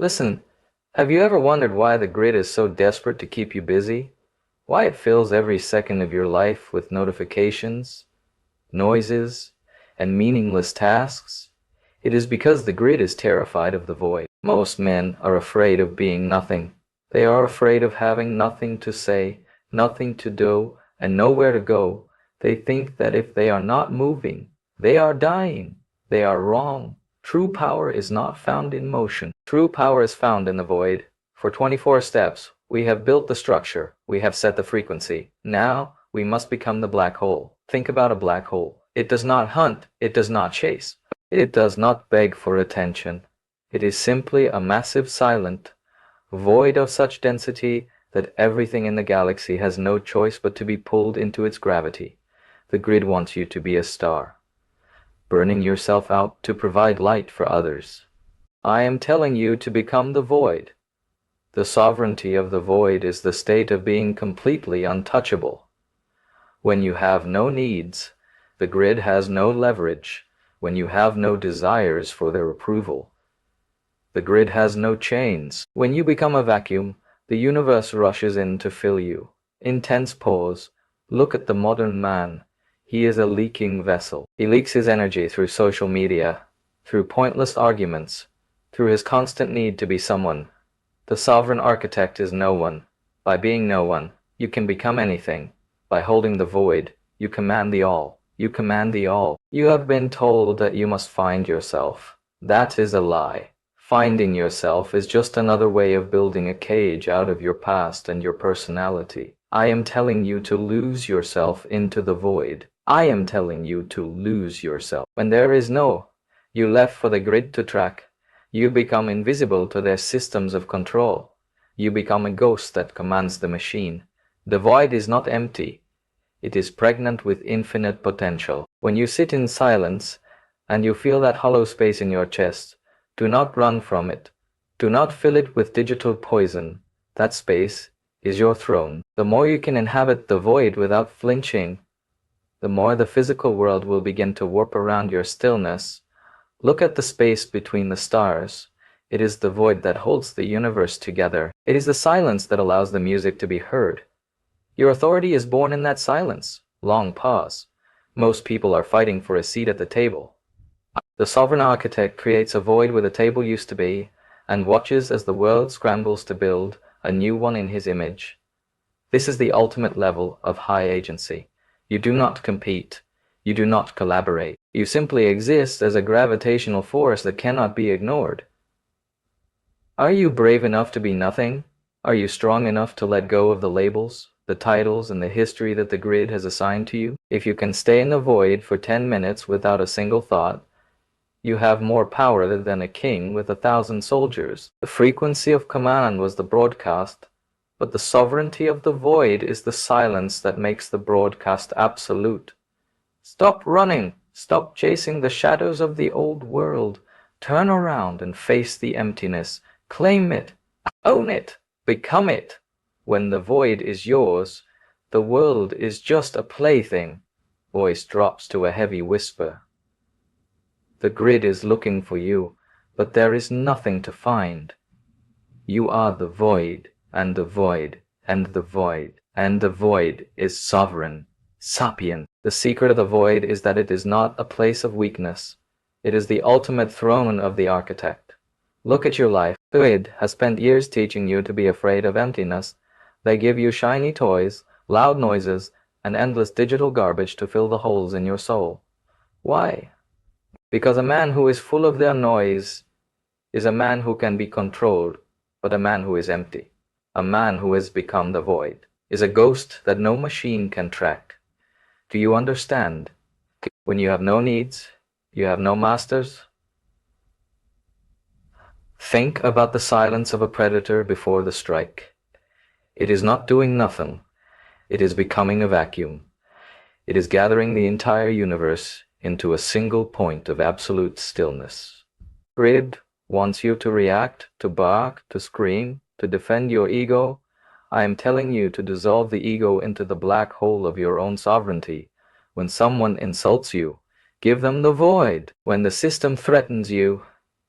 Listen, have you ever wondered why the grid is so desperate to keep you busy? Why it fills every second of your life with notifications, noises, and meaningless tasks? It is because the grid is terrified of the void. Most men are afraid of being nothing. They are afraid of having nothing to say, nothing to do, and nowhere to go. They think that if they are not moving, they are dying. They are wrong. True power is not found in motion. True power is found in the void. For 24 steps, we have built the structure. We have set the frequency. Now, we must become the black hole. Think about a black hole. It does not hunt. It does not chase. It does not beg for attention. It is simply a massive silent void of such density that everything in the galaxy has no choice but to be pulled into its gravity. The grid wants you to be a star, burning yourself out to provide light for others. I am telling you to become the void. The sovereignty of the void is the state of being completely untouchable. When you have no needs, the grid has no leverage. When you have no desires for their approval, the grid has no chains. When you become a vacuum, the universe rushes in to fill you. Intense pause. Look at the modern man. He is a leaking vessel. He leaks his energy through social media, through pointless arguments, through his constant need to be someone. The sovereign architect is no one. By being no one, you can become anything. By holding the void, you command the all. You command the all. You have been told that you must find yourself. That is a lie. Finding yourself is just another way of building a cage out of your past and your personality. I am telling you to lose yourself into the void. I am telling you to lose yourself. When there is no you left for the grid to track, you become invisible to their systems of control. You become a ghost that commands the machine. The void is not empty. It is pregnant with infinite potential. When you sit in silence and you feel that hollow space in your chest, do not run from it. Do not fill it with digital poison. That space is your throne. The more you can inhabit the void without flinching, the more the physical world will begin to warp around your stillness. Look at the space between the stars. It is the void that holds the universe together. It is the silence that allows the music to be heard. Your authority is born in that silence. Long pause. Most people are fighting for a seat at the table. The sovereign architect creates a void where the table used to be and watches as the world scrambles to build a new one in his image. This is the ultimate level of high agency. You do not compete. You do not collaborate. You simply exist as a gravitational force that cannot be ignored. Are you brave enough to be nothing? Are you strong enough to let go of the labels, the titles, and the history that the grid has assigned to you? If you can stay in the void for 10 minutes without a single thought, you have more power than a king with 1,000 soldiers. The frequency of command was the broadcast, but the sovereignty of the void is the silence that makes the broadcast absolute. Stop running. Stop chasing the shadows of the old world. Turn around and face the emptiness. Claim it. Own it. Become it. When the void is yours, the world is just a plaything. Voice drops to a heavy whisper. The grid is looking for you, but there is nothing to find. You are the void, and the void, and the void, and the void is sovereign. Sapiens. The secret of the void is that it is not a place of weakness. It is the ultimate throne of the architect. Look at your life. The grid has spent years teaching you to be afraid of emptiness. They give you shiny toys, loud noises, and endless digital garbage to fill the holes in your soul. Why? Because a man who is full of their noise is a man who can be controlled, but a man who is empty, a man who has become the void, is a ghost that no machine can track. Do you understand? When you have no needs, you have no masters. Think about the silence of a predator before the strike. It is not doing nothing. It is becoming a vacuum. It is gathering the entire universe into a single point of absolute stillness. Grid wants you to react, to bark, to scream, to defend your ego. I am telling you to dissolve the ego into the black hole of your own sovereignty. When someone insults you, give them the void. When the system threatens you,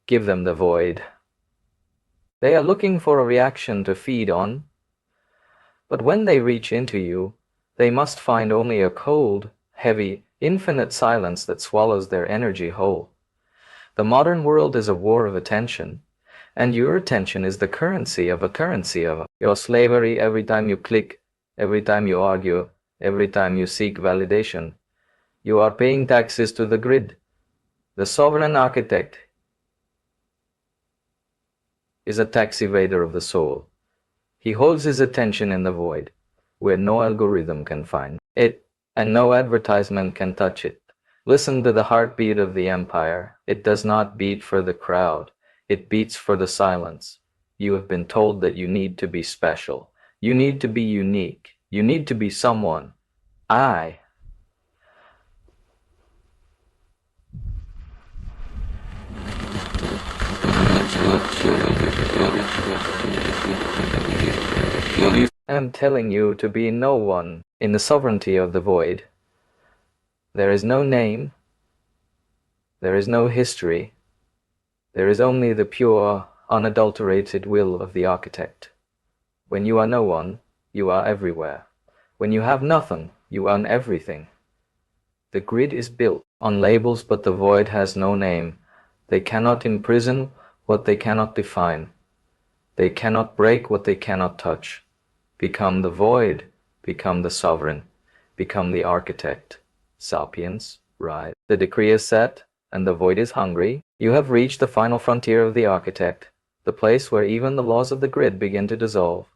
give them the void. They are looking for a reaction to feed on, but when they reach into you, they must find only a cold, heavy, infinite silence that swallows their energy whole. The modern world is a war of attention, and your attention is the currency of a currency of your slavery. Every time you click, every time you argue, every time you seek validation, you are paying taxes to the grid. The sovereign architect is a tax evader of the soul. He holds his attention in the void, where no algorithm can find it, and no advertisement can touch it. Listen to the heartbeat of the empire. It does not beat for the crowd. It beats for the silence. You have been told that you need to be special. You need to be unique. You need to be someone. I am telling you to be no one in the sovereignty of the void. There is no name. There is no history. There is only the pure, unadulterated will of the architect. When you are no one, you are everywhere. When you have nothing, you own everything. The grid is built on labels, but the void has no name. They cannot imprison what they cannot define. They cannot break what they cannot touch. Become the void, become the sovereign, become the architect. Sapiens, rise. The decree is set, and the void is hungry. You have reached the final frontier of the architect, the place where even the laws of the grid begin to dissolve.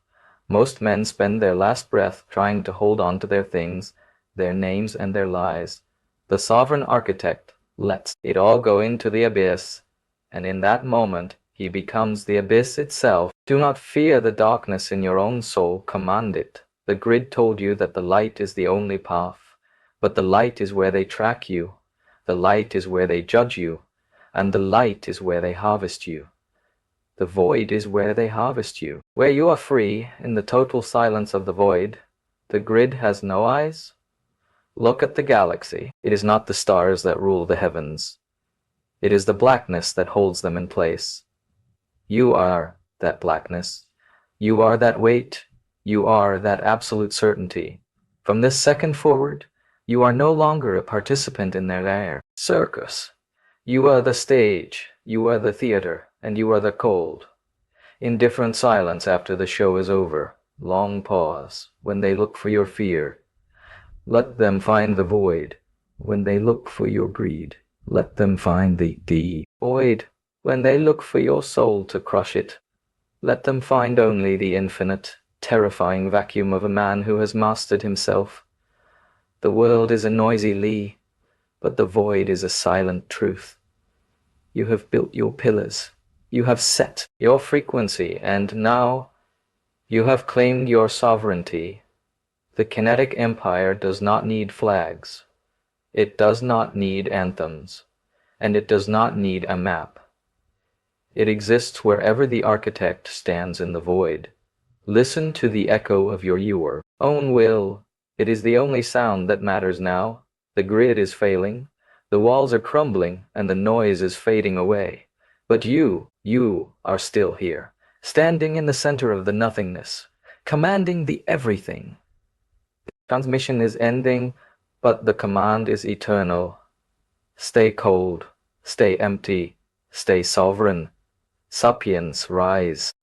Most men spend their last breath trying to hold on to their things, their names and their lies. The sovereign architect lets it all go into the abyss, and in that moment he becomes the abyss itself. Do not fear the darkness in your own soul, command it. The grid told you that the light is the only path, but the light is where they track you, the light is where they judge you, and the light is where they harvest you. The void is where they harvest you. Where you are free, in the total silence of the void, the grid has no eyes. Look at the galaxy. It is not the stars that rule the heavens. It is the blackness that holds them in place. You are that blackness. You are that weight. You are that absolute certainty. From this second forward, you are no longer a participant in their circus. You are the stage, you are the theater, and you are the cold. Indifferent silence after the show is over. Long pause when they look for your fear. Let them find the void. When they look for your greed, let them find the void. When they look for your soul to crush it, let them find only the infinite, terrifying vacuum of a man who has mastered himself. The world is a noisy lie, but the void is a silent truth. You have built your pillars. You have set your frequency, and now you have claimed your sovereignty. The kinetic empire does not need flags. It does not need anthems, and it does not need a map. It exists wherever the architect stands in the void. Listen to the echo of your own will. It is the only sound that matters now. The grid is failing, the walls are crumbling, and the noise is fading away. But you are still here, standing in the center of the nothingness, commanding the everything. Transmission is ending, but the command is eternal. Stay cold, stay empty, stay sovereign. Sapiens, rise.